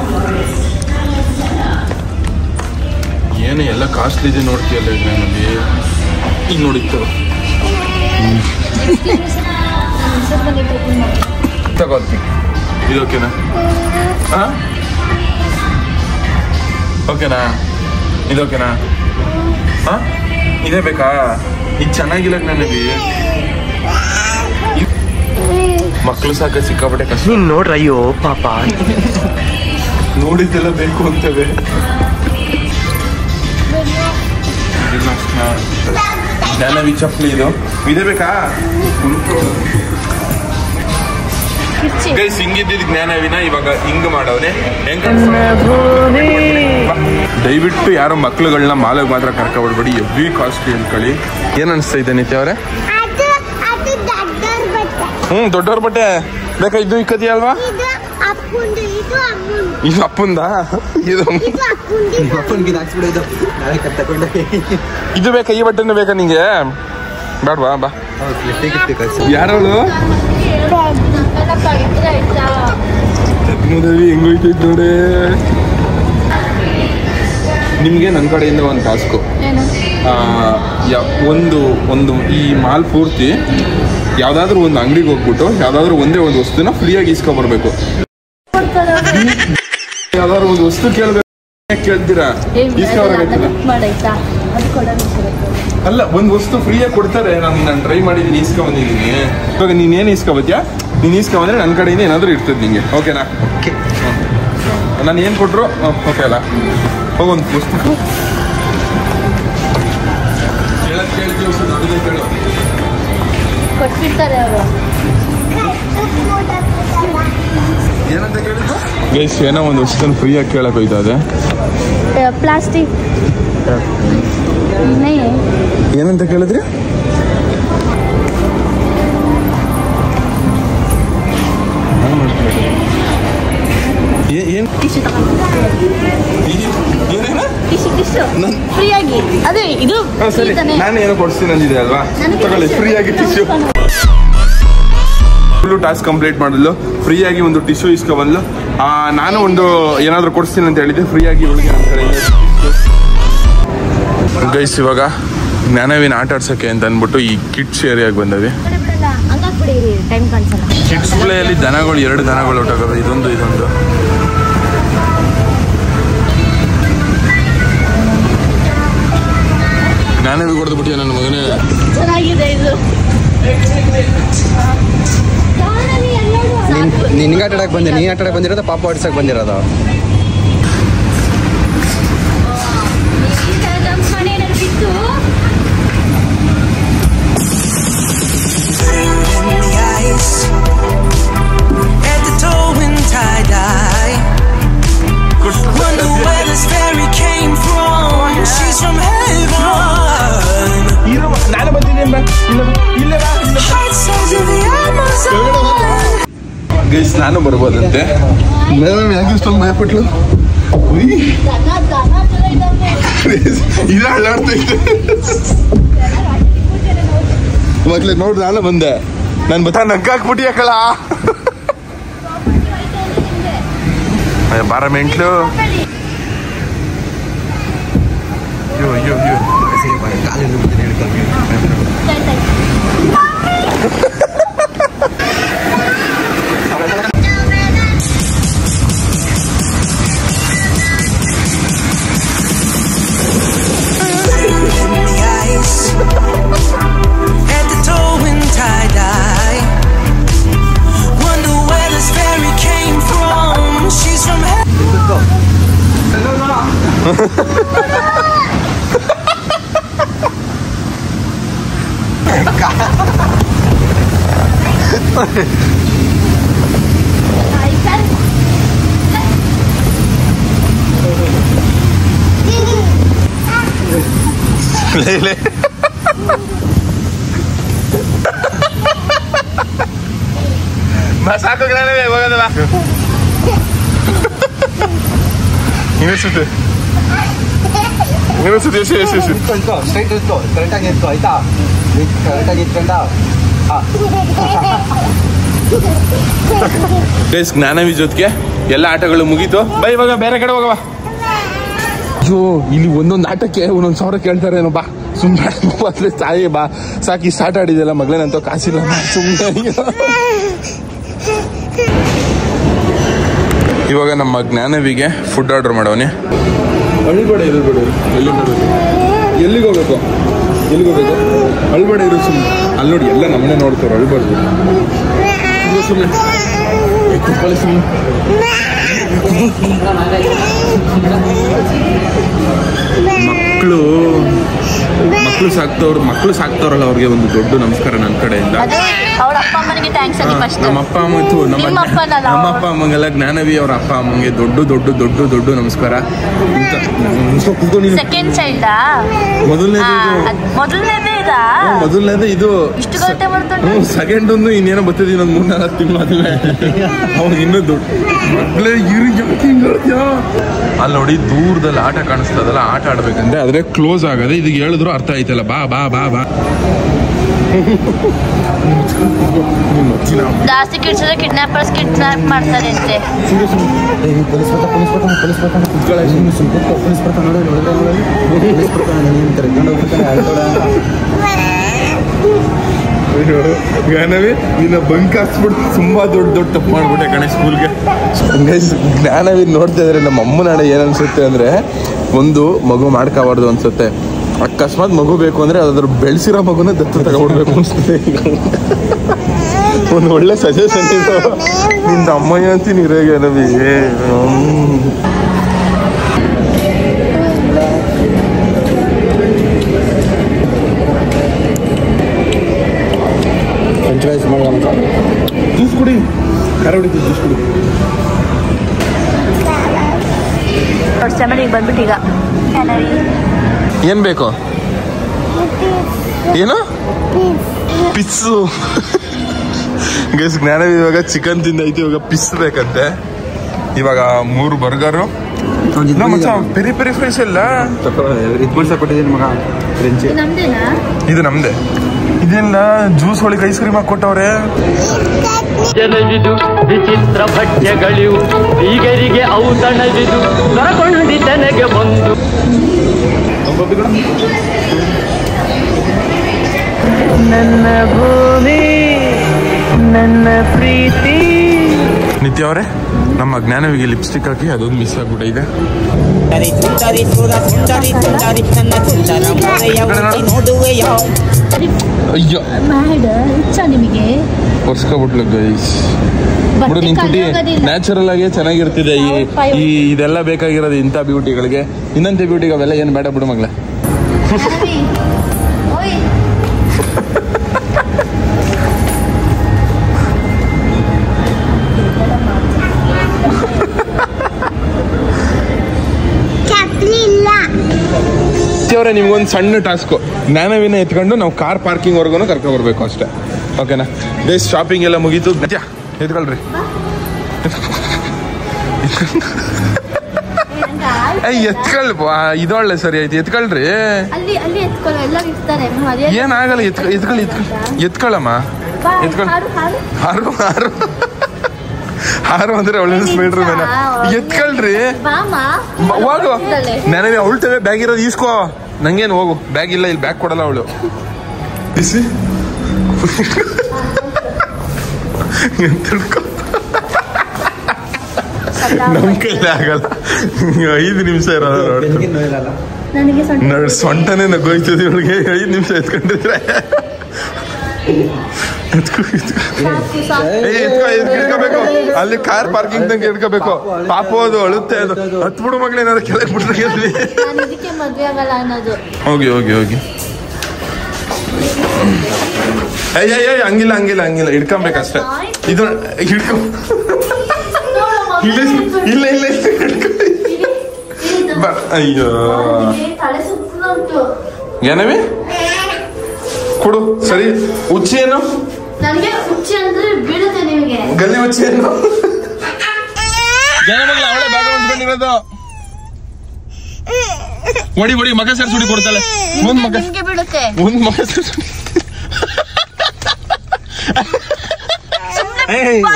ಏನು ಎಲ್ಲ ಕಾಸ್ಟ್ಲಿ ಇದೆ ನೋಡ್ತೀಯಲ್ಲ ಜ್ಞಾನವಿ. ಈಗ ನೋಡಿತ್ತು ತಗೋತೀನಿ. ಇದು ಓಕೆನಾ? ಓಕೆನಾ? ಇದು ಓಕೆನಾ? ಇದೇ ಬೇಕಾ? ಇದು ಚೆನ್ನಾಗಿಲ್ಲ ಜ್ಞಾನವಿ. ಮಕ್ಕಳು ಸಾಕ ಸಿಕ್ಕಾಪಟ್ಟೆ ಕಷ್ಟ. ನೀನ್ ನೋಡ್ರ ಅಯ್ಯೋ ಪಾಪ ನೋಡಿದ್ದೆಲ್ಲ ಬೇಕು ಅಂತವೆ. ಜ್ಞಾನವಿ ಚಪ್ಪಲಿ ಇದೇ ಬೇಕಾ? ಗೈಸ್ ಹಿಂಗಿದ್ದಿದ್ ಜ್ಞಾನವಿನ ಇವಾಗ ಹಿಂಗ್ ಮಾಡವ್ನೆ. ದಯವಿಟ್ಟು ಯಾರೋ ಮಕ್ಳುಗಳನ್ನ ಮಾಲಾಗ ಮಾತ್ರ ಕರ್ಕೊಬಿಡ್ಬೇಡಿ, ಎವ್ರಿ ಕಾಸ್ಟ್ಲಿ ಅನ್ಕೊಳ್ಳಿ. ಏನ್ ಅನಿಸ್ತಾ ಇದೆ ನಿತ್ಯ ಅವ್ರೆ? ದೊಡ್ಡವ್ರ ಬಟ್ಟೆ ಬೇಕಾ? ಇದು ಇಕ್ಕತಿ ಅಲ್ವಾ? ಇದು ಅಪ್ಪಂದ? ಇದು ಬೇಕಾ? ಈ ಬಟ್ಟೆನೂ ಬೇಕಾ ನಿಂಗೆ? ಬೇಡವಾ? ಬಾ. ಯಾರವಳು? ಹೆಂಗೋಯ್ತೈತ್ ನೋಡಿ. ನಿಮ್ಗೆ ನನ್ನ ಕಡೆಯಿಂದ ಒಂದು ಟಾಸ್ಕು. ಒಂದು ಈ ಮಾಲ್ ಪೂರ್ತಿ ಯಾವ್ದಾದ್ರು ಒಂದು ಅಂಗಡಿಗೆ ಹೋಗ್ಬಿಟ್ಟು ಯಾವ್ದಾದ್ರು ಒಂದೇ ಒಂದು ವಸ್ತುನ ಫ್ರೀಯಾಗಿ ಇಸ್ಕೊಬರ್ಬೇಕು. ಯಾವ್ದಾದ್ರು ಒಂದು ವಸ್ತು ಕೇಳ್ಬೇಕು, ಕೇಳ್ತೀರಾ? ಅಲ್ಲ, ಒಂದು ವಸ್ತು ಫ್ರೀಯಾಗಿ ಕೊಡ್ತಾರೆ. ನಾನು ಟ್ರೈ ಮಾಡಿದ್ದೀನಿ, ಇಸ್ಕೊ ಬಂದಿದ್ದೀನಿ. ಇವಾಗ ನೀನೇನು ಇಸ್ಕೊಬತ್ಯಾ? ನೀನು ಇಸ್ಕೊ ಬಂದ್ರೆ ನನ್ನ ಕಡೆಯಿಂದ ಏನಾದರೂ ಇರ್ತದೆ ನಿಂಗೆ. ಓಕೆನಾ? ಓಕೆ. ನಾನು ಏನು ಕೊಟ್ಟರು ಓಕೆ ಅಲ್ಲ? ಹೋಗೊಂದು ಪುಸ್ತಕ ಕೇಳ್ತೀವಿ, ದೊಡ್ಡದೇ ಕೇಳು. ಏನಂತ ಕೇಳಿದ್ರು? ಗೈಸ್ ಏನೋ ಒಂದು ವಸ್ತುನ ಫ್ರೀಯಾಗಿ ಕೇಳಕ್ ಹೋಯ್ತಾ ಇದೆ. ಪ್ಲಾಸ್ಟಿಕ್ ಏನಂತ ಕೇಳಿದ್ರಿ? ಫ್ರೀಯಾಗಿ ಅದೇ ಇದು ನಾನು ಏನೋ ಕೊಡ್ತೀನಿ ಅಂದಿದೆ ಅಲ್ವಾ? ತಗೊಳ್ಳಿ, ಫ್ರೀಯಾಗಿ ಟಿಶ್ಯೂ. ಟಾಸ್ಕ್ ಕಂಪ್ಲೀಟ್ ಮಾಡಲು ಫ್ರೀಯಾಗಿ ಒಂದು ಟಿಶ್ಯೂ ಇಸ್ಕೊ ಬಂದ್ಲು. ನಾನು ಒಂದು ಏನಾದರೂ ಕೊಡಿಸ್ತೀನಿ ಅಂತ ಹೇಳಿದ್ದೆ ಫ್ರೀಯಾಗಿ ಇವಳಿಗೆ ನನ್ನ ಕಡೆ. ಗೈಸ್ ಇವಾಗ ಜ್ಞಾನವಿನ ಆಟ ಆಡ್ಸೋಕ್ಕೆ ಅಂತ ಅಂದ್ಬಿಟ್ಟು ಈ ಕಿಡ್ಸ್ ಏರಿಯಾಗೆ ಬಂದವಿ. ಕಿಡ್ಸ್ ಪ್ಲೇಯಲ್ಲಿ ದನಗಳು, 2 ದನಗಳು ಹೊಟ್ಟೋಗವೆ. ಇದೊಂದು ಜ್ಞಾನವಿ ಹೊಡೆದ್ಬಿಟ್ಟಿಯ ನನ್ನ ಮಗನೇ. ಚೆನ್ನಾಗಿದೆ ಇದು. ನಿನ್ಗೆ ಆಟ ಆಡಕ್ಕೆ ಬಂದೆ? ನೀನು ಆಟ ಆಡಕ್ಕೆ ಬಂದಿರೋದ ಪಾಪ ಆಡ್ಸಕ್ಕೆ ಬಂದಿರೋದು? ನಾನು ಬಂದಿದ್ದೀನಿ. ಗೈಸ್ ನಾನು ಬರ್ಬೋದಂತೆ. ಯಾಕೆ ಇಷ್ಟೊಂದು ಭಯಪಟ್ಲು? ಇದು ಅಳ್ಳಾಡ್ತೈತೆ ಮಕ್ಳು. ನೋಡ್ರಿ ನಾನು ಬಂದೆ, ನಾನು ಬತ್ತಾ ನಗ್ಗಾಕ್ಬಿಟ್ಟಿ ಯಾಕಳ ಬಾರ ಮೆಂಟ್ಲು. ಅಯ್ಯೋ ಸಾಕು ಹೋಗೋದಲ್ಲ. ಇನ್ನಿಸುತ್ತೆ ಸ್ಟ್ರೈಟ್ ಇಟ್ಕೋ, ಕರೆಕ್ಟಾಗಿ ಇಟ್ಕೋ ಆಯ್ತಾ? ಕರೆಕ್ಟಾಗಿ ಇಟ್ಕೊಂಡ. ಜ್ಞಾನವಿ ಜೊತೆಗೆ ಎಲ್ಲ ಆಟಗಳು ಮುಗೀತು. ಬೈ ಇವಾಗ ಬೇರೆ ಕಡೆ ಹೋಗವ. ಅಯ್ಯೋ, ಇಲ್ಲಿ ಒಂದೊಂದು ಆಟಕ್ಕೆ 1,000 ಕೇಳ್ತಾರೆ ಏನೋ. ಬಾ ಸುಮ್ಮನೆ ತಾಯಿ ಬಾ ಸಾಕಿ ಸ್ಟಾರ್ಟ್ ಆಡಿದೆಲ್ಲ ಮಗಳೇನಂತ ಕಾಸಿಲ್ಲ ಸುಮ್ಮನೆ. ಇವಾಗ ನಮ್ಮ ಜ್ಞಾನವಿಗೆ ಫುಡ್ ಆರ್ಡರ್ ಮಾಡವನೆ. ಅಳ್ಬೇಡ, ಎಲ್ಲಿಬೇಡ, ಎಲ್ಲಿಗೆ ಹೋಗ್ಬೇಕು? ಅಳ್ಬೇಡ ಇರು ಸುಮ್ಮನೆ. ಅಲ್ಲಿ ನೋಡಿ ಎಲ್ಲ ನಮ್ಮನೆ ನೋಡ್ತಾರೆ, ಅಳ್ಬಾರ್ದು. ಮಕ್ಕಳು ಸಾಕ್ತವ್ರಲ್ಲ ಅವ್ರಿಗೆ ಒಂದು ದೊಡ್ಡ ನಮಸ್ಕಾರ ನನ್ನ ಕಡೆಯಿಂದ. ಅವ್ರ ಅಪ್ಪ ಅಮ್ಮನಿಗೆ ಥ್ಯಾಂಕ್ಸ್ ಹೇಳಿ ಫಸ್ಟ್. ನಮ್ಮ ಅಪ್ಪ ಅಮ್ಮ ನಮ್ಮ ಅಪ್ಪ ಅಮ್ಮಂಗೆಲ್ಲ ಜ್ಞಾನವಿ ಅವ್ರ ಅಪ್ಪ ಅಮ್ಮಂಗೆ ದೊಡ್ಡ ದೊಡ್ಡ ದೊಡ್ಡ ದೊಡ್ಡ ನಮಸ್ಕಾರ. ಸೆಕೆಂಡ್ ಚೈಲ್ಡಾ? ಮೊದಲನೇದೇ ಇದು. ಸೆಕೆಂಡ್ ಒಂದು ಇನ್ನೇನೋ ಬರ್ತದೆ, ಇನ್ನೊಂದು 3-4 ತಿಂಗಳು ಆದ್ಮೇಲೆ ಅವ್ನು ಇನ್ನೂ ದೊಡ್ಡ ಮಕ್ಕಳೇ. ಅಲ್ಲಿ ನೋಡಿ ದೂರದಲ್ಲಿ ಆಟ ಕಾಣಿಸ್ತದಲ್ಲ, ಆಟ ಆಡ್ಬೇಕಂದ್ರೆ ಆದ್ರೆ ಕ್ಲೋಸ್ ಆಗದೆ. ಇದಕ್ಕೆ ಹೇಳಿದ್ರು ಅರ್ಥ ಆಯ್ತಲ್ಲ, ಬಾ ಬಾ ಬಾ ಬಾ. ಜಾಸ್ತಿ ಕಿಡ್ಸಿದ್ರೆ ಕಿಡ್ನಾಪರ್ಸ್ ಕಿಡ್ನಾಪ್ ಮಾಡ್ತಾರೆ ಅಂತೆ. ಜ್ಞಾನವಿ ನಿನ್ನ ಬಂಕ್ ಹಾಕ್ಸ್ಬಿಟ್ಟು ತುಂಬಾ ದೊಡ್ಡ ತಪ್ಪು ಮಾಡ್ಬಿಟ್ಟೆ ಕಣೆ ಸ್ಕೂಲ್ಗೆ. ಜ್ಞಾನವಿ ನೋಡ್ತಾ ಇದ್ರೆ ನಮ್ಮ ಅಮ್ಮನ ಹಣ ಏನ್ ಅನ್ಸುತ್ತೆ ಅಂದ್ರೆ, ಒಂದು ಮಗು ಮಾಡ್ಕೋಬಾರ್ದು ಅನ್ಸುತ್ತೆ. ಅಕಸ್ಮಾತ್ ಮಗು ಬೇಕು ಅಂದ್ರೆ ಅದ್ರ ಬೆಳೆಸಿರೋ ಮಗುನ ದತ್ತು ತಗೊಬಿಡ್ಬೇಕು ಅನ್ಸುತ್ತೆ. ಒಂದು ಒಳ್ಳೆ ಸಜೆಷನ್ ಇದು ನಿಂದ ಅಮ್ಮಯ್ಯ ಅಂತೀನಿ ಇರೋಗೆ ನವಿ. ಜ್ಯೂಸ್ ಕುಡಿ, ಖಾರ ಹೊಡಿತೀವಿ, ಜ್ಯೂಸ್ ಕುಡಿ. ಬಂದ್ಬಿಟ್ಟು ಈಗ ಏನ್ ಬೇಕು? ಏನು ಪಿಸ್ಸು? ಗೈಸ್ ಜ್ಞಾನವಿ ಇವಾಗ ಚಿಕನ್ ತಿಂದೈತಿ, ಇವಾಗ ಪಿಸ್ ಬೇಕಂತೆ. ಇವಾಗ 3 ಬರ್ಗರು, ಪೆರಿ ಪೆರಿ ಫ್ರೈಸ್ ಎಲ್ಲ ಇದು ನಮ್ದೇ. ಇದೆಲ್ಲ ಜ್ಯೂಸ್ ಒಳಗೆ ಐಸ್ ಕ್ರೀಮ್ ಹಾಕೊಟ್ಟವ್ರೆ. ಜನವಿದು ವಿಚಿತ್ರ ಭಕ್ಷ್ಯಗಳಿವು, ಬೀಗರಿಗೆ ಔತಣವಿದು ಕರಕೊಂಡಿದ್ದನೆಗೆ ಬಂದು. ನನ್ನ ಭೂಮಿ ನನ್ನ ಪ್ರೀತಿ. ನಿತ್ಯ ಅವರೇ, ನಮ್ಮ ಜ್ಞಾನವಿಗೆ ಲಿಪ್ಸ್ಟಿಕ್ ಹಾಕಿ ಅದೊಂದು ಮಿಸ್ ಆಗ್ಬಿಟ್ಟಿದೆ. ಅಯ್ಯೋ ನಿಮಗೆ ಒರ್ಸ್ಕೊಬಿಟ್ಲು ಗೈಸ್. ಬಿಡು, ನಿನ್ ಕುಟಿ ನ್ಯಾಚುರಲ್ ಆಗಿ ಚೆನ್ನಾಗಿರ್ತಿದೆ. ಈ ಇದೆಲ್ಲ ಬೇಕಾಗಿರೋದು ಇಂಥ ಬ್ಯೂಟಿಗಳಿಗೆ. ಇನ್ನಂತೆ ಬ್ಯೂಟಿಗೆ ಅವೆಲ್ಲ ಏನು ಬೇಡ ಬಿಡು ಮಗಳ. ಅವರೇ, ನಿಮ್ಗೊಂದು ಸಣ್ಣ ಟಾಸ್ಕು. ಜ್ಞಾನವಿನ ಎತ್ಕೊಂಡು ನಾವು ಕಾರ್ ಪಾರ್ಕಿಂಗ್ ವರ್ಗು ಕರ್ಕೊಂಡು ಬರ್ಬೇಕು ಅಷ್ಟೇ. ಓಕೆನಾ? ಬೇಸ್ ಶಾಪಿಂಗ್ ಎಲ್ಲ ಮುಗೀತು. ಎತ್ಕೊಳ್ರಿ. ಎತ್ಕೊಳ್ವಾ, ಇದೊಳ್ಳೆ ಸರಿ ಆಯ್ತು. ಎತ್ಕೊಳ್ರಿ. ಏನಾಗಲ್ಲ, ಎತ್ಕೊಳ್ಳಮ್ಮ. ಹಾರು ಅಂದ್ರೆ ಒಳ್ಳೆ ಸ್ಪೀಡ್ರ್ ಮೇಲೆ ಎತ್ಕೊಳ್ರಿ. ಹೋಗು. ನನಗೆ ಅವಳ್ತವೆ ಬ್ಯಾಗ್ ಇರೋದು ಈಸ್ಕೋ. ನಂಗೇನು, ಹೋಗು. ಬ್ಯಾಗ್ ಇಲ್ಲ, ಇಲ್ಲಿ ಬ್ಯಾಗ್ ಕೊಡಲ್ಲ ಅವಳು. ನಮ್ ಕೈಲಿ ಆಗಲ್ಲ. 5 ನಿಮಿಷ ಇರೋದು ನೋಡಿ. ಸೊಂಟನೇ ನಗೋಯ್ತದೆ ಇವಳಿಗೆ. 5 ನಿಮಿಷ ಎತ್ಕೊಂಡಿದ್ರೆ ಇಟ್ಕೋಬೇಕು. ಅಲ್ಲಿ ಕಾರ್ ಪಾರ್ಕಿಂಗ್ ತನಕ ಇಟ್ಕೋಬೇಕು. ಪಾಪ ಅದು ಅಳುತ್ತೆ. ಅದು ಹತ್ಬಿಡು ಮಗಳು, ಏನಾದ್ರು ಕೆಳಗೆ ಬಿಟ್ರೆ. ಹೋಗಿ ಹೋಗಿ ಹೋಗಿ. ಹಂಗಿಲ್ಲ ಹಂಗಿಲ್ಲ ಹಂಗಿಲ್ಲ, ಇಟ್ಕೊಬೇಕಷ್ಟೇ. ಇದು ಹಿಡ್ಕೊ. ಇಲ್ಲ ಇಲ್ಲ ಅಯ್ಯೋ ಏನವಿ ಕೊಡು. ಸರಿ, ಹುಚ್ಚಿ ಏನು? ಗಲ್ಲಿ ಹುಚ್ಚಿ ಏನು? ಜನಮಗ್ಲ ಅವಳೆ ಭಾಗ ಹೊಂದ್ಕೊಂಡಿರೋದು. ಹೊಡಿ ಹೊಡಿ, ಮಗ ಸೇರ್ ಸುಡಿ ಕೊಡ್ತಾಳೆ. ಒಂದ್ ಮಗ ಸೇರ್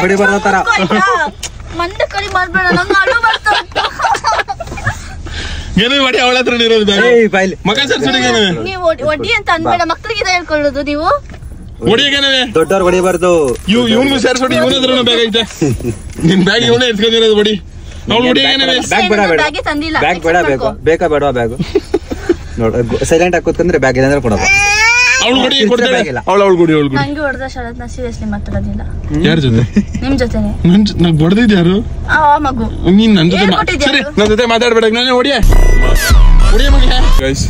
ಹೊಡಿ ಬರ್ತಾರ. ಏನೇ ಮಾಡಿ ಅವಳ ಹತ್ರ ಇರೋದು ಮಗ ಸರ್ ಸುಡಿಗೆ ಒಡಿ ಅಂತ ಅನ್ಬೇಡ. ಮಕ್ಕಳಿಗೆ ಹೇಳ್ಕೊಳ್ಳೋದು ನೀವು. ಹೊಡಿಯೇನೆ ದೊಡ್ಡವ್ರು ಹೊಡಿಬಾರ್ದು. ಇವ್ನು ಸೇರ್ಸ್ಬಿಟ್ಟು ಇವನ ಹತ್ರ ಬ್ಯಾಗ್ ಐತೆ. ನಿನ್ ಬ್ಯಾಗ್ ಇವನೇ ಎತ್ಕೊಂಡಿರೋದು. ಹೊಡಿ. ಅವ್ಳು ಹೊಡಿಯೇನೆ. ಬ್ಯಾಗ್ ಬೇಡ ಬೇಡ, ಬ್ಯಾಗ್ ಬೇಡ. ಬೇಕಾ ಬೇಡವಾ ಬ್ಯಾಗ್? ನೋಡ, ಸೈಲೆಂಟ್ ಆಗಿ ಕೂತ್ಕೊಂಡ್ರೆ ಬ್ಯಾಗ್ ಇಲ್ಲ ಅಂದ್ರೆ ಕೊಡೋದು. ಅವಳು ಕೊಡಿ ಕೊಡ್ತಾಳೆ ಅವಳು ಕೊಡಿ ನಂಗೆ ಹೊಡೆದ ಶರತ್ ನಾ ಸೀರಿಯಸ್ಲಿ ಮಾತಾಡೋದಿಲ್ಲ. ಯಾರ ಜೊತೆ? ನಿಮ್ ಜೊತೆನೆ. ನಂಗೆ ಹೊಡೆದಿದ್ದ ಯಾರು? ಆ ಮಗು. ನೀನ್ ನನ್ನ ಜೊತೆ ಸರಿ ನನ್ನ ಜೊತೆ ಮಾತಾಡ್ಬೇಡ ನಾನೇ ಹೊಡಿಯ ಮಗ. ಗೈಸ್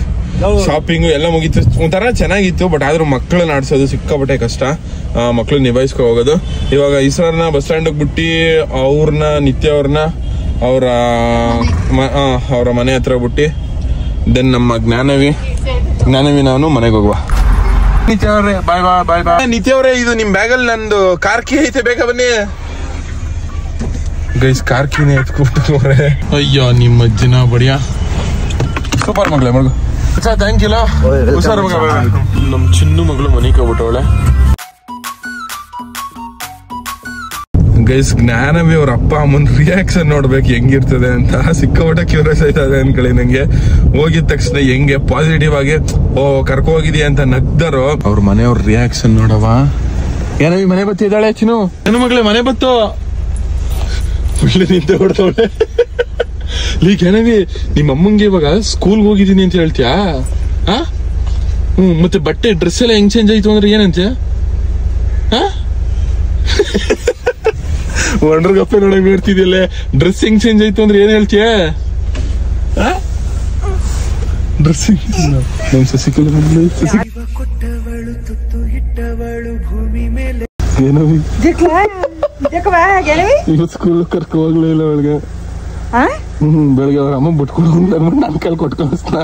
ಶಾಪಿಂಗು ಎಲ್ಲ ಮುಗೀತು, ಒಂಥರ ಚೆನ್ನಾಗಿತ್ತು. ಬಟ್ ಆದ್ರೂ ಮಕ್ಕಳನ್ನ ಆಡ್ಸೋದು ಸಿಕ್ಕಾಪಟ್ಟೆ ಕಷ್ಟ, ಮಕ್ಳು ನಿಭಾಯಿಸ್ಕೊ ಹೋಗೋದು. ಇವಾಗ ಇಸ್ರನ್ನ ಬಸ್ ಸ್ಟ್ಯಾಂಡ್ ಬಿಟ್ಟು ಅವ್ರನ್ನ ನಿತ್ಯ ಅವ್ರನ್ನ ಅವರ ಮನೆ ಹತ್ರ ಬಿಟ್ಟು ದೆನ್ ನಮ್ಮ ಜ್ಞಾನವಿ ನಾನು ಮನೆಗೆ ಹೋಗುವ. ನಿತ್ಯ ಅವ್ರೆ ಬಾಯ್ ಬಾಯ್ ಬಾಯ್. ನಿತ್ಯ ಅವ್ರೆ ಇದು ನಿಮ್ ಬ್ಯಾಗಲ್ಲಿ ನಂದು ಕಾರ್ ಕೀ ಐತೆ, ಬೇಗ ಬನ್ನಿ ಗೈಸ್. ಕಾರ್ ಕೀನೇ ಎತ್ಕೊಬಿಟ್ಟವ್ರೆ. ಅಯ್ಯೋ ನಿಮ್ಮ ಅಜ್ಜಿನ ಬಡಿಯಾ ಸೂಪರ್ ಮಗಳೇ ಮಗಳು. Thank you. ಹುಷಾರು ಮಗ. ನಮ್ ಚಿನ್ನು ಮಗಳು ಮನೆಗೆ ಹೋಗ್ಬಿಟ್ಟವಳೆ. ಗೈಸ್ ಜ್ಞಾನವೇ ಅವ್ರ ಅಪ್ಪ ಅಮ್ಮನ ರಿಯಾಕ್ಷನ್ ನೋಡ್ಬೇಕು ಹೆಂಗಿರ್ತದೆ ಅಂತ ಸಿಕ್ಕಾಪಟ್ಟೆ ಕ್ಯೂರಿಯಸ್ ಆಯ್ತದೆ ಅನ್ಕೊಳ್ಳಿ ನಂಗೆ. ಹೋಗಿದ ತಕ್ಷಣ ಹೆಂಗೆ ಪಾಸಿಟಿವ್ ಆಗಿ ಕರ್ಕೊ ಹೋಗಿದ್ಯಾ ಅಂತ ನಗ್ದಾರೋ ಅವ್ರ ಮನೆಯವ್ರ ರಿಯಾಕ್ಷನ್ ನೋಡವ. ಏನವಿ ಮನೆ ಬತ್ತಿದ್ದಾಳೆ ಚಿನ್ನು? ಏನು ಮಗಳೇ ಮನೆ ಬತ್ತು ಒಳ್ಳೆ ನಿಂತೆ ಹೊಡ್ತವಳೆ. ಏನವಿ ನಿಮ್ಮ ಅಮ್ಮಂಗೆ ಇವಾಗ ಸ್ಕೂಲ್ಗೆ ಹೋಗಿದ್ದೀನಿ ಅಂತ ಹೇಳ್ತೀಯಾ? ಮತ್ತೆ ಬಟ್ಟೆ ಡ್ರೆಸ್ ಎಲ್ಲ ಹೆಂಗ್ ಚೇಂಜ್ ಆಯ್ತು ಅಂದ್ರೆ ಏನಂತ್ಯ? ಒಂಡ್ರಗಪ್ಪೆ ನೋಡಂಗ್ ನೋಡ್ತಿದ್ಯಲ್ಲ, ಡ್ರೆಸ್ ಹೆಂಗ್ ಚೇಂಜ್ ಆಯ್ತು ಅಂದ್ರೆ ಏನ್ ಹೇಳ್ತೀಯ? ಡ್ರೆಸ್ಸಿಂಗ್ ನಮ್ ಸಸಿಕಲ್ ಏನವಿ ಇವತ್ತು ಸ್ಕೂಲ್ ಕರ್ಕೊ ಹೋಗ್ಲೇ ಇಲ್ಲ ಒಳಗೆ. ಬೆಳಗ್ಗೆ ಅವ್ರ ಅಮ್ಮ ಬಿಟ್ಕೊಂಡು ಅಂದ್ಬಿಟ್ಟು ನನ್ ಕೈಲಿ ಕೊಟ್ಟು ಕಳಿಸ್ನ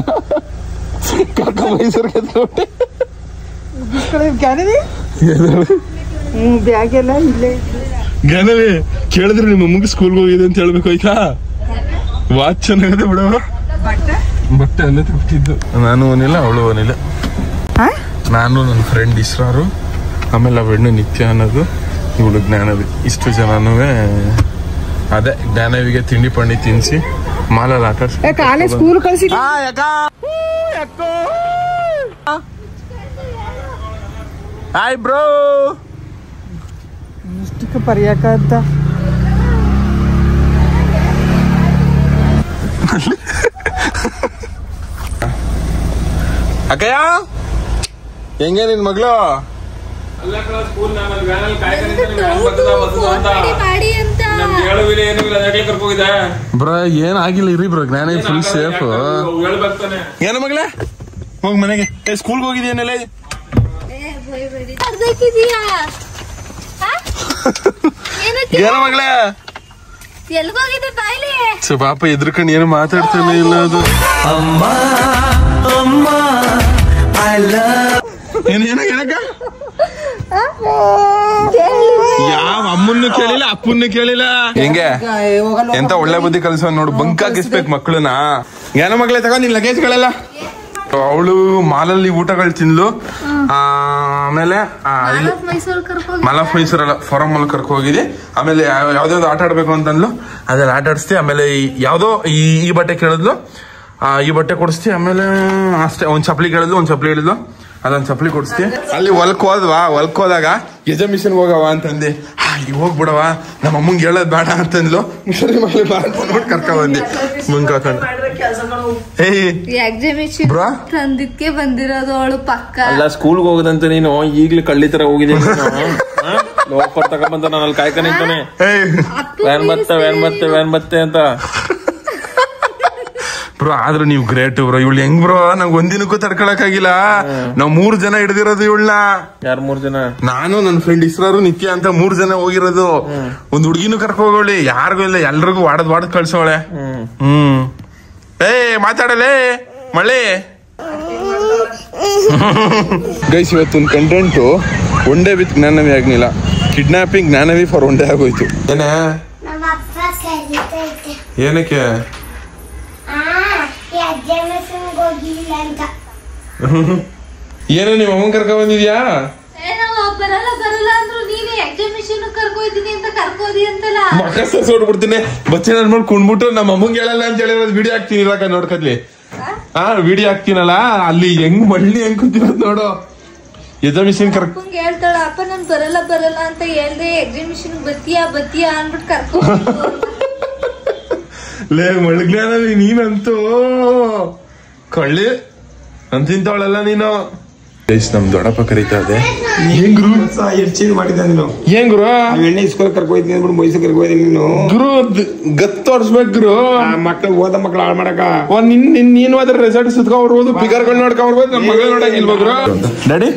ಕರ್ಕ ಮೈಸೂರಿಗೆ ಜ್ಞಾನವೇ ಕೇಳಿದ್ರೆ ನಿಮ್ಮ ಅಮ್ಮಗೆ ಸ್ಕೂಲ್ಗೆ ಹೋಗಿದೆ ಅಂತ ಹೇಳ್ಬೇಕು. ಆಯ್ತಾ ವಾಚ್ ಚೆನ್ನಾಗಿದೆ ಬಿಡವ, ಬಟ್ಟೆ ಅಲ್ಲೇ ತಗೊಟ್ಟಿದ್ದು. ನಾನು ಓನಿಲ್ಲ ಅವಳು ಓನಿಲ್ಲ. ನಾನು ನನ್ನ ಫ್ರೆಂಡ್ ಇಸ್ರಾರು, ಆಮೇಲೆ ಅವಣ್ಣು ನಿತ್ಯ ಅನ್ನೋದು, ಇವಳು ಜ್ಞಾನವಿ. ಇಷ್ಟು ಜನನೂ ಅದೇ ಜ್ಞಾನವಿಗೆ ತಿಂಡಿ ಪಂಡಿ ತಿನ್ಸಿ ಮಾಲಲ್ಲಿ ಆಟ ಸ್ಕೂಲ್ ಕಳಿಸಿ. Hi bro. ಇಷ್ಟಕ್ಕೆ ಪರಿಯಾಕ ಅಂತ ಅಕ್ಕಯ್ಯ ಹೆಂಗೆ ನಿನ್ ಮಗಳು? ಬ್ರೋ ಏನಾಗಿಲ್ಲ ಇರಿ ಬ್ರೋ, ಜ್ಞಾನ ಫುಲ್ ಸೇಫ್. ಏನು ಮಗಳೇ ಹೋಗ್ ಮನೆಗೆ. ಸ್ಕೂಲ್ಗೆ ಹೋಗಿದ್ಯಾನೆಲ್ಲ? ಏನು ಮಗಳೇ ಪಾಪ ಎದ್ರಕಂಡು ಏನು ಮಾತಾಡ್ತಾನೆ ಇಲ್ಲ. ಅದು ಏನಕ್ಕ ಯಾವ ಅಮ್ಮನ್ನು ಕೇಳಿಲ್ಲ ಅಪ್ಪನ್ನು ಕೇಳಿಲ್ಲ. ಹೆಂಗೆ ಎಂತ ಒಳ್ಳೆ ಬುದ್ಧಿ ಕಲ್ಸೋ ನೋಡು, ಬಂಕ್ ಹಾಕಿಸ್ಬೇಕು ಮಕ್ಕಳನ್ನ. ಏನೋ ಮಗಳೇ ತಗೊಂಡ್ ನಿನ್ ಲಗೇಜ್ಗಳೆಲ್ಲ. ಅವಳು ಮಾಲಲ್ಲಿ ಊಟಗಳು ತಿನ್ಲು, ಆಮೇಲೆ ಮಾಲ್ ಆಫ್ ಮೈಸೂರಲ್ಲ ಫಾರಂ ಅಲ್ಲಿ ಕರ್ಕೊ ಹೋಗಿದ್ದೆ. ಆಮೇಲೆ ಯಾವ್ದಾವ್ದು ಆಟ ಆಡ್ಬೇಕು ಅಂತಂದ್ಲು, ಅದೆಲ್ಲ ಆಟ ಆಡಿಸ್ತಿ. ಆಮೇಲೆ ಯಾವ್ದೋ ಈ ಬಟ್ಟೆ ಕೇಳಿದ್ಲು, ಈ ಬಟ್ಟೆ ಕೊಡಿಸ್ತಿ. ಆಮೇಲೆ ಅಷ್ಟೇ ಒಂದ್ ಚಪ್ಪಲಿ ಕೇಳಿದ್ಲು, ಒಂದ್ ಚಪ್ಪಲಿ ಹೇಳಿದ್ಲು, ಅದೊಂದ್ ಚಪ್ಪಲಿ ಕೊಡಿಸ್ತಿ. ಅಲ್ಲಿ ಹೊಲ್ಕ್ ಹೋದಾಗ ಎಕ್ಸಿಬಿಷನ್ ಹೋಗವ ಅಂತಂದೆ. ಇಲ್ಲಿ ಹೋಗ್ಬಿಡವ ನಮ್ಮ ಅಮ್ಮಂಗೆ ಹೇಳೋದ್ ಬೇಡ ಅಂತಂದ್ಲು. ಸರಿ ಮಕ್ಕಳು ಬಾ ಅಂತ ನೋಡಿ ಕರ್ಕ ಬಂದೆ ಮುಂಗ್ ಹಾಕೊಂಡು. ತಂದಿದ್ಕೆ ಬಂದಿರೋದು ಅವಳು ಪಕ್ಕ ಅಲ್ಲ. ಸ್ಕೂಲ್ಗೆ ಹೋಗೋದಂತ ನೀನು ಈಗ್ಲೂ ಕಳ್ಳಿ ತರ ಹೋಗಿದ್ದೀನಿ. ಲೋಪರ್ ತಗೊಂಬಂತ ನಾನು ಅಲ್ಲಿ ಕಾಯ್ಕ ನಿಂತಾನೆ, ವ್ಯಾನ್ ಮತ್ತೆ ಅಂತ. ಬ್ರೋ ಆದ್ರೂ ನೀವು ಗ್ರೇಟ್ ಬ್ರೋ. ಇವಳು ಹೆಂಗ್ ಬ್ರೋ, ನಂಗೆ ಒಂದಿನಕ್ಕೂ ತಡ್ಕೊಳಕ್ ಆಗಿಲ್ಲ. ನಾವ್ 3 ಜನ ಹಿಡ್ದಿರೋದು ಇವಳನ್ನ. ಯಾರು 3 ಜನ? ನಾನು ನನ್ನ ಫ್ರೆಂಡ್ ಇಸ್ರಾರು ನಿತ್ಯ ಅಂತ 3 ಜನ ಹೋಗಿರೋದು. ಒಂದ್ ಹುಡ್ಗಿನೂ ಕರ್ಕೊ ಹೋಗೋಳಿ, ಯಾರಿಗೂ ಇಲ್ಲ, ಎಲ್ರಿಗೂ ವಾಡದ್ ಕಳ್ಸೋಳೆ. ಮಾತಾಡಲೇ ಮಳೆ. ಗೈಸ್ ಇವತ್ತು content one day with Jnanavi ಆಗ್ನಿಲ್ಲ, kidnapping Jnanavi for one day ಆಗೋಯ್ತು. ಏನಕ್ಕೆ? ಏನೋ ನಿಮ್ಮ ಅಮ್ಮನ್ ಕರ್ಕೊ ಬಂದಿದ್ಯಾ? ಸೋಡ್ಬಿಡ್ತೀನಿ ಬಚ್ಚೆ ನನ್ ಮಾಡಿ ಕುಣ್ಬಿಟ್ಟು ನಮ್ಮ ಅಮ್ಮಂಗೆ ಹೇಳಲ್ಲ ಅಂತ ಹೇಳಿರೋದು ವಿಡಿಯೋ ಹಾಕ್ತೀನಿ. ಇರಾಕ ನೋಡ್ಕದ್ಲಿ ವಿಡಿಯೋ ಹಾಕ್ತೀನಲ್ಲ, ಅಲ್ಲಿ ಹೆಂಗ್ ಮಳ್ಳಿ ಹೆಂಗ್ ಕುಂತಿರೋದ್ ನೋಡು. ಎಕ್ಸಿಬಿಷನ್ ಕರ್ಕೊಂಡ್ ಹೇಳ್ತಾಳ, ಅಪ್ಪ ನಾನ್ ಬರಲ್ಲ ಅಂತ ಹೇಳ್ದೆ, ಎಕ್ಸಿಬಿಷನ್ ಬತ್ತೀಯಾ ಅನ್ಬಿಟ್ಟು ಕರ್ಕೊಂಡು ಲೇ ಮಳ್ಗ್ಲಾನಲ್ಲಿ ನೀನಂತೂ ಕಳ್ಳಿ ಅಂತಿಂತವಳಲ್ಲ ನೀನು. ನಮ್ ದೊಡ್ಡಪ್ಪ ಕರೀತಾ ಇದೆ. ಏನ್ ಗುರು ಚೇಂಜ್ ಮಾಡಿದ್ದ ನೀನು? ಏನ್ ಗುರು ಎಣ್ಣೆ ಇಸ್ಕೊಳಕ್ ಕರ್ಕೋಯ್ತೀನಿ ಅಂದ್ಬಿಟ್ಟು ಮೈಸೂರು ಕರ್ಕೋಯ್ತೀನಿ ನೀನು. ಗುರು ತೋರ್ಸ್ಬೇಕು ಗುರು. ಮಕ್ಳು ಓದ ಮಕ್ಳು ಹಾಳು ಮಾಡಕ ನೀನ್ ಹೋದ್ರೆ ರೆಸಾರ್ಟ್ ಸುತ್ಕೊಂಡ್ಬರ್ಬೋದು, ಪಿಗರ್ಗಳು ನೋಡ್ಕೊಂಡ್ಬರ್ಬೋದು, ನಮ್ ಮಗಳು ನೋಡಂಗಿಲ್ವ ಗುರು? ಡ್ಯಾಡಿ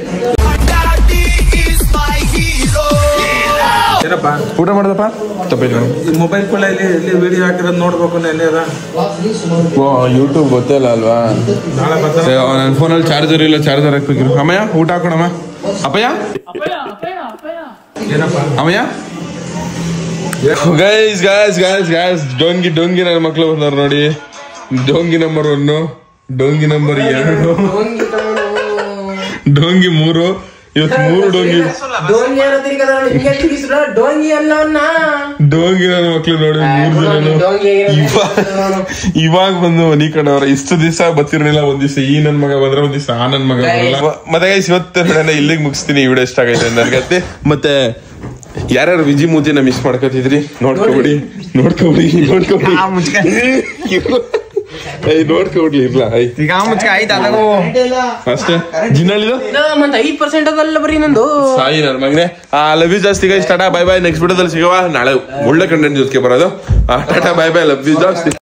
ಏನಪ್ಪ ಊಟ ಮಾಡ್ದಪ್ಪ? ಮೊಬೈಲ್ ಕೂಡ ಇಲ್ಲಿ ವಿಡಿಯೋ ಹಾಕಿರೋದು ನೋಡ್ಬೇಕು. ಎಲ್ಲಿ ಅದ ಯೂಟ್ಯೂಬ್ ಗೊತ್ತಿಲ್ಲ ಅಲ್ವಾ? ನನ್ನ ಫೋನಲ್ಲಿ ಚಾರ್ಜರ್ ಇಲ್ಲ, ಚಾರ್ಜರ್ ಹಾಕ್ಬೇಕಿರು. ಅಮ್ಮಯ್ಯ ಊಟ ಹಾಕೋಣಮ್ಮ. ಅಪ್ಪಯ್ಯ ಅಮ್ಮಯ್ಯ ಗೈಸ್ ಗೈಸ್ ಗೈಸ್ ಗೈಸ್ ಡೋಂಗಿ ನನ್ನ ಮಕ್ಳು ಬಂದವ್ರು ನೋಡಿ. ಡೋಂಗಿ ನಂಬರ್ 1, ಡೋಂಗಿ ನಂಬರ್ 2, ಡೋಂಗಿ 3. ಇವತ್ತು 3 ಡೋಂಗಿ ನನ್ನ ಮಕ್ಳು ನೋಡಿ. 3 ಜನ ಇವಾಗ ಬಂದು ಮನಿ ಕಡೆಯವ್ರ. ಇಷ್ಟು ದಿವಸ ಬರ್ತಿರ್ಲಿಲ್ಲ. ಒಂದ್ ದಿವಸ ಈ ನನ್ ಮಗ ಬಂದ್ರೆ, ಒಂದ್ ದಿವಸ ಆ ನನ್ ಮಗ ಬರಲ್ಲ. ಮತ್ತೆ ಗೈಸ್ ಇವತ್ತು ಇಲ್ಲಿಗೆ ಮುಗಿಸ್ತೀನಿ. ಈ ವಿಡಿಯೋ ಇಷ್ಟ ಆಗೈತೆ ನನ್ಗತ್ತೆ. ಮತ್ತೆ ಯಾರ್ಯಾರು ವಿಜಿ ಮೂತಿನ ಮಿಸ್ ಮಾಡ್ಕೊತಿದ್ರಿ ನೋಡ್ಕೊಬಿಡಿ. ನೋಡ್ಕೊಬಿಡ್ಲಿ ಇರ್ಲ ಅಷ್ಟೇ. ಜಿನ್ನಳಿದು 5% ಅದಲ್ಲ ಬರೀ ನಂದು. ಸಾಯಿ ನನ್ ಮಗನೆ. ಲವ್ ಯು ಜಾಸ್ತಿ guys. Tata bye bye. Next ವಿಡಿಯೋದಲ್ಲಿ ಸಿಗುವ. ನಾಳೆ ಒಳ್ಳೆ ಕಂಟೆಂಟ್ ಜೊತೆಗೆ ಬರೋದು. Tata bye bye. Love you ಜಾಸ್ತಿ.